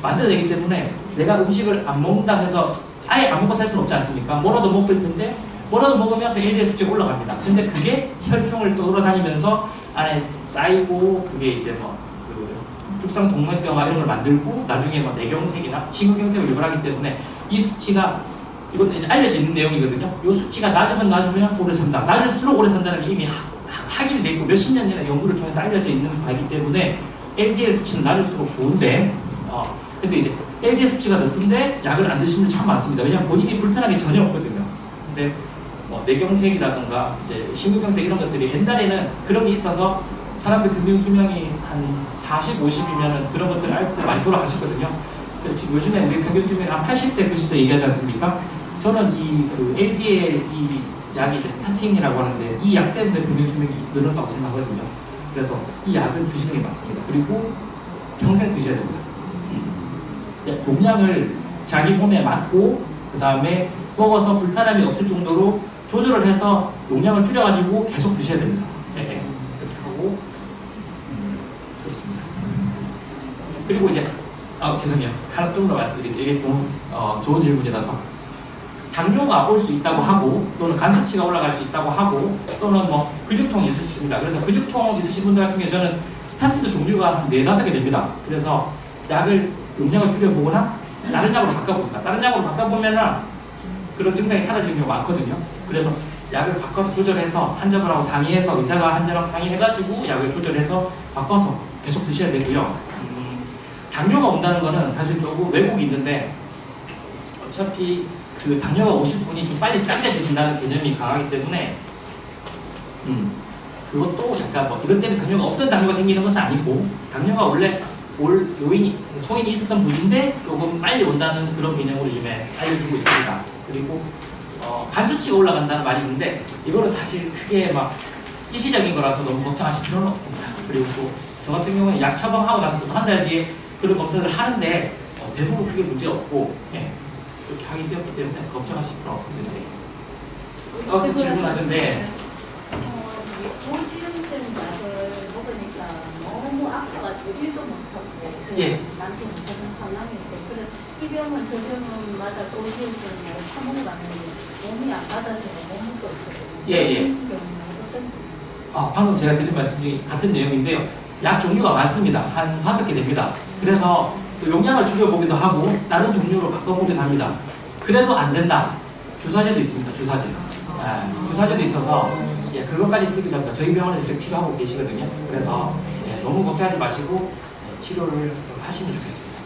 만들어내기 때문에 내가 음식을 안 먹는다 해서 아예 안 먹고 살 수는 없지 않습니까? 뭐라도 먹을 텐데 뭐라도 먹으면 그 LDL 수치가 올라갑니다. 근데 그게 혈중을 돌아다니면서 안에 쌓이고, 그게 이제 죽상 동맥경화 이런 걸 만들고 나중에 뇌경색이나 심근경색을 유발하기 때문에 이 수치가, 이건 이제 알려져 있는 내용이거든요. 이 수치가 낮으면 오래 산다, 낮을수록 오래 산다는 게 이미 확인이 되어 있고 몇십 년이나 연구를 통해서 알려져 있는 바이기 때문에 LDL 수치는 낮을수록 좋은데, 근데 이제 LDL 수치가 높은데 약을 안 드시는 분들 참 많습니다. 왜냐하면 본인이 불편한 게 전혀 없거든요. 근데 뇌경색이라든가 이제 심근경색 이런 것들이 옛날에는 그런 게 있어서 사람들 평균 수명이 한 40, 50이면은 그런 것들을 앓고 많이 돌아가셨거든요. 지금 요즘에 우리 평균 수명이 한 80세, 90세 얘기하지 않습니까? 저는 그 LDL 이 약이 이제 스타틴이라고 하는데, 이 약 때문에 평균 수명이 늘었다고 생각하거든요. 그래서 이 약은 드시는 게 맞습니다. 그리고 평생 드셔야 됩니다. 용량을 자기 몸에 맞고, 그 다음에 먹어서 불편함이 없을 정도로 조절을 해서 용량을 줄여가지고 계속 드셔야 됩니다. 이렇게 하고 그렇습니다. 그리고 이제 죄송해요. 하나 좀 더 말씀드릴게요. 이게 좀 좋은 질문이라서, 당뇨가 올 수 있다고 하고, 또는 간 수치가 올라갈 수 있다고 하고, 또는 근육통이 있을 수 있습니다. 그래서 근육통 있으신 분들 같은 경우에 저는 스타틴도 종류가 한 4-5개 됩니다. 그래서 약을 용량을 줄여보거나 다른 약으로 바꿔봅니다. 다른 약으로 바꿔보면은 그런 증상이 사라지는 경우가 많거든요. 그래서 약을 바꿔서 조절해서 환자분하고 상의해서, 의사가 환자랑 상의해가지고 약을 조절해서 바꿔서 계속 드셔야 되고요. 당뇨가 온다는 거는 사실 조금 왜곡이 있는데 어차피 그 당뇨가 오실 분이 좀 빨리 당겨진다는 개념이 강하기 때문에 그것도 약간 뭐 이것 때문에 당뇨가 없던 당뇨가 생기는 것은 아니고 당뇨가 원래 올 요인이 소인이 있었던 분인데 조금 빨리 온다는 그런 개념으로 요즘에 알려지고 있습니다. 그리고 간 수치가 올라간다는 말이 있는데 이거는 사실 크게 막 일시적인 거라서 너무 걱정하실 필요는 없습니다. 그리고 또 저 같은 경우에 약 처방하고 나서 또 한 달 뒤에 그런 검사를 하는데 대부분 크게 문제 없고 그렇게 하기 때문에 걱정하실 필요 없습니다. 또 질문하셨는데 고지혈증 약을 먹으니까 너무 아파가지고 일도 못하고 예. 남편 못하는 상황인데 그래 이 병은 저 병은 맞아 고지혈증을 처먹어봤는데 몸이 안 받아서 못 먹고 있거든요. 예. 그런 경우는 어떤 방금 제가 드린 말씀 중에 같은 내용인데요. 약 종류가 많습니다. 한 5개 됩니다. 그래서 또 용량을 줄여보기도 하고 다른 종류로 바꿔보기도 합니다. 그래도 안 된다. 주사제도 있습니다. 주사제. 주사제도 있어서 그것까지 쓰기도 합니다. 저희 병원에서 이렇게 치료하고 계시거든요. 그래서 너무 걱정하지 마시고 치료를 하시면 좋겠습니다.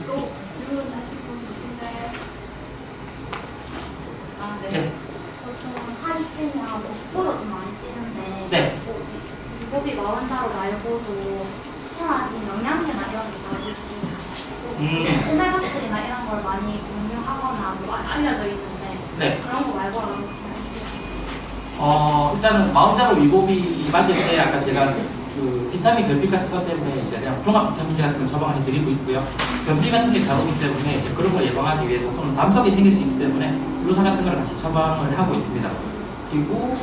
또 질문하실 분 계신가요? 아, 네. 네. 보통 살이 찌면 목소로 좀 많이 찌는데 네. 위고비 먹은 자로 말고도 추천하신 영양제나 이런 거 많이 있으시고 오메가3나 이런 걸 많이 공유하거나 뭐 알려져 있는데 네. 그런 거 말고는 혹시 아세요? 일단은 마음대로 위고비 맞을 때 아까 제가 그 비타민 결핍 같은 것 때문에 이제 그냥 종합 비타민제 같은 걸 처방해 드리고 있고요. 변비 같은 게 잘 오기 때문에 이제 그런 걸 예방하기 위해서 또는 담석이 생길 수 있기 때문에 유로산 같은 걸 같이 처방을 하고 있습니다. 그리고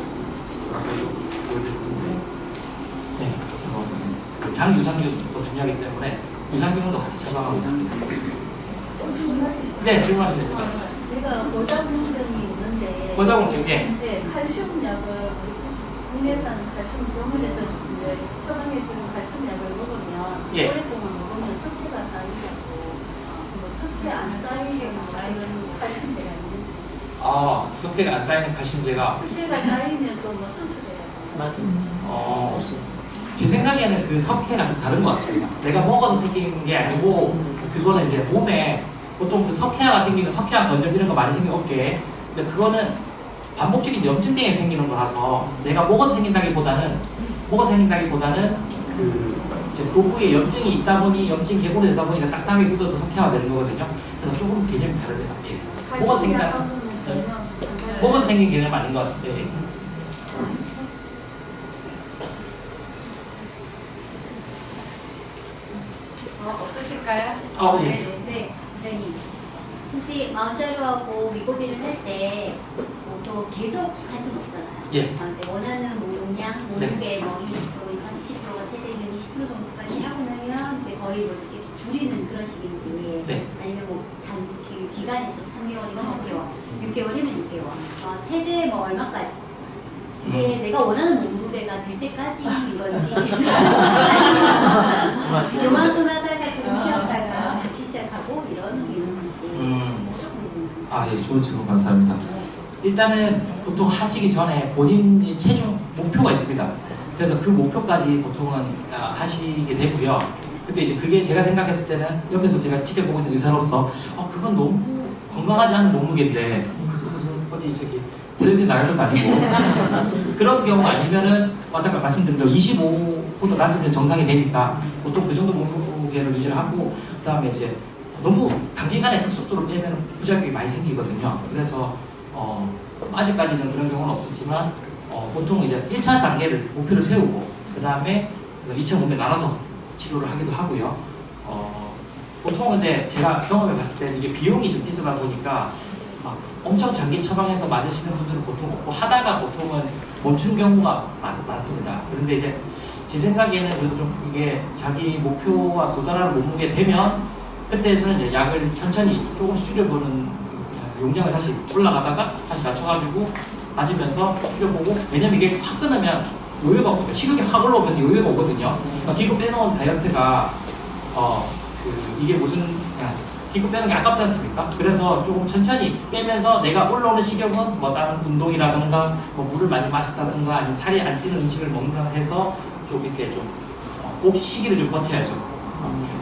아까 이거 보여드렸는데 장 유산균도 중요하기 때문에 유산균도 같이 처방하고 있습니다. 네, 질문하시면 됩니다. 제가 고자공증이 있는데 고자공증, 예. 이제 칼슘 약을 국내산 칼슘 병원에서 이제 처방해주는 칼슘 약을 먹으면 예. 오랫동안 먹으면 석회가 쌓이고 뭐 석회 안 쌓이는 칼슘제가 있는지 석회가 안 쌓이는 칼슘제가 석회가 쌓이면 또 뭐 수술해야 돼요. 제 생각에는 그 석회가 좀 다른 것 같습니다. 내가 먹어서 생긴 게 아니고 그거는 이제 몸에 보통 그 석회가 생기는 석회화 건염 이런 거 많이 생긴 어깨에 근데 그거는 반복적인 염증 때문에 생기는 거라서 내가 먹어서 생긴다기보다는 그 부위에 염증이 있다 보니 염증 개골이 되다 보니까 딱딱하게 굳어서 석회화 되는 거거든요. 그래서 조금 개념이 다릅니다. 예. 먹어서 생긴 개념은 아닌 것 같습니다. 예. 없으실까요? 예. 네, 선생님. 혹시 마운샤루하고 위고비를 할 때 또 계속 할 수는 없잖아요. 예. 이제 원하는 뭐 용량, 몸무게 뭐 20% 이상, 20%가 최대면 20% 정도까지 하고 나면 이제 거의 뭐 이렇게 줄이는 그런 식인지 네. 아니면 뭐 그 기간이 있으면 3개월이면 6개월, 6개월이면 6개월. 최대 뭐 얼마까지? 이게 내가 원하는 몸무게가 될 때까지인 건지 요만큼 하다가 조금 쉬었다가 다시 시작하고 이러는 게 있는 건지 예, 좋은 질문 감사합니다. 일단은 보통 하시기 전에 본인의 체중 목표가 있습니다. 그래서 그 목표까지 보통은 하시게 되고요. 근데 이제 그게 제가 생각했을 때는 옆에서 제가 지켜보고 있는 의사로서 그건 너무 건강하지 않은 몸무게인데 무슨 어디 저기 텔레비전 나갈 것도 아니고 그런 경우 아니면은 아까 말씀드린 대로 25보다 낮으면 정상이 되니까 보통 그 정도 몸무게를 유지를 하고 그 다음에 이제 너무 단기간에 급속도로 빼면 부작용이 많이 생기거든요. 그래서 아직까지는 그런 경우는 없었지만 보통 이제 1차 단계를 목표를 세우고 그 다음에 2차 몸에 나눠서 치료를 하기도 하고요. 보통 근데 제가 경험해 봤을 때는 이게 비용이 좀 비싸다 보니까 막 엄청 장기 처방해서 맞으시는 분들은 보통 없고 하다가 보통은 멈춘 경우가 많습니다. 그런데 이제 제 생각에는 그래도 좀 이게 자기 목표와 도달하는 몸무게 되면 그때에서는 이제 약을 천천히 조금씩 줄여보는 용량을 다시 올라가다가 다시 낮춰가지고 맞으면서 줄여보고 왜냐면 이게 확 끊으면 요요가 오거든요. 식욕이 확 올라오면서 요요가 오거든요. 그러니까 기껏 빼놓은 다이어트가 이게 무슨 기껏 빼는 게 아깝지 않습니까? 그래서 조금 천천히 빼면서 내가 올라오는 식욕은 뭐 다른 운동이라든가 뭐 물을 많이 마신다든가 아니면 살이 안 찌는 음식을 먹는다 해서 좀 이렇게 좀 그 시기를 좀 버텨야죠.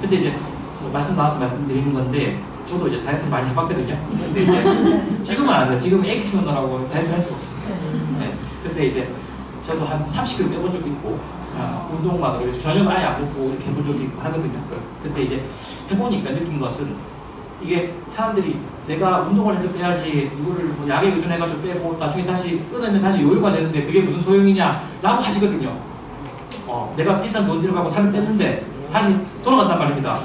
근데 이제 뭐 말씀 나와서 말씀드리는 건데 저도 이제 다이어트 많이 해봤거든요. 근데 이제 지금은 안 돼요. 지금은 애기 키우느라고 다이어트 할 수가 없습니다. 네. 근데 이제 저도 한 30kg 빼본 적도 있고 운동만으로 저녁을 아예 안 먹고 이렇게 해본 적도 있고 하거든요. 근데 이제 해보니까 느낀 것은 이게 사람들이 내가 운동을 해서 빼야지 이거를 뭐 약에 의존해가지고 빼고 나중에 다시 끊으면 다시 요요가 되는데 그게 무슨 소용이냐 라고 하시거든요. 내가 비싼 돈 들어가고 살을 뺐는데 다시 돌아간단 말입니다.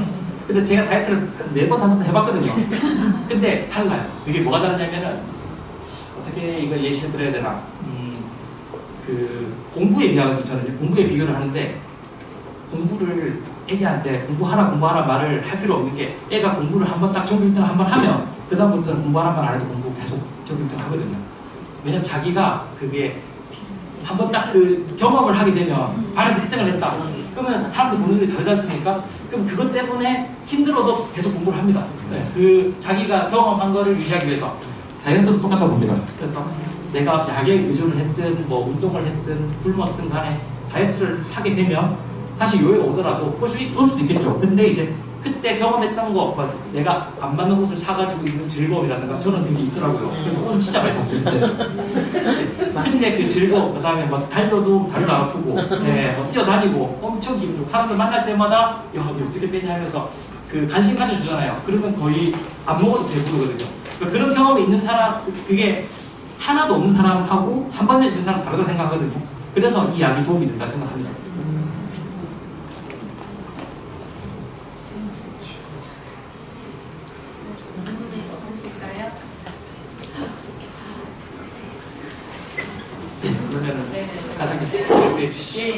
근데 제가 다이어트를 4번, 5번 해봤거든요. 근데 달라요. 이게 뭐가 다르냐면은 어떻게 이걸 예시를 들어야 되나. 그 공부에 비하면 저는 공부에 비교를 하는데 공부를 애기한테 공부하라 말을 할 필요 없는 게 애가 공부를 한번 딱 전교 1등 한번 하면 그 다음부터는 공부하란 말 안 해도 공부 계속 전교 1등 하거든요. 왜냐면 자기가 그게 한번 딱 그 경험을 하게 되면 반에서 1등을 했다. 그러면 사람들 보는 게 다르지 않습니까? 그럼 그것 때문에 힘들어도 계속 공부를 합니다. 네. 그 자기가 경험한 거를 유지하기 위해서 다이어트도 똑같다고 봅니다. 그래서 내가 약에 의존을 했든 뭐 운동을 했든 굶었든 간에 다이어트를 하게 되면 다시 요요가 오더라도 올 수도 있겠죠. 근데 이제 그때 경험했던 거 내가 안 맞는 옷을 사가지고 있는 즐거움이라든가 저는 그게 있더라고요. 그래서 옷을 진짜 많이 샀어요. 근데 그 즐거움, 그 다음에 막 달려도 다리도 안 아프고 네, 뭐 뛰어다니고 엄청 기분 좋고 사람들 만날 때마다 야 너 어떻게 빼냐 하면서 그 관심 가져주잖아요. 그러면 거의 안 먹어도 배부르거든요. 그러니까 그런 경험이 있는 사람, 그게 하나도 없는 사람하고 한 번에 있는 사람 다르다고 생각하거든요. 그래서 이 약이 도움이 된다 생각합니다. 질문이 없으실까요? 네, 그러면은 네. 가장 기대해 주시죠.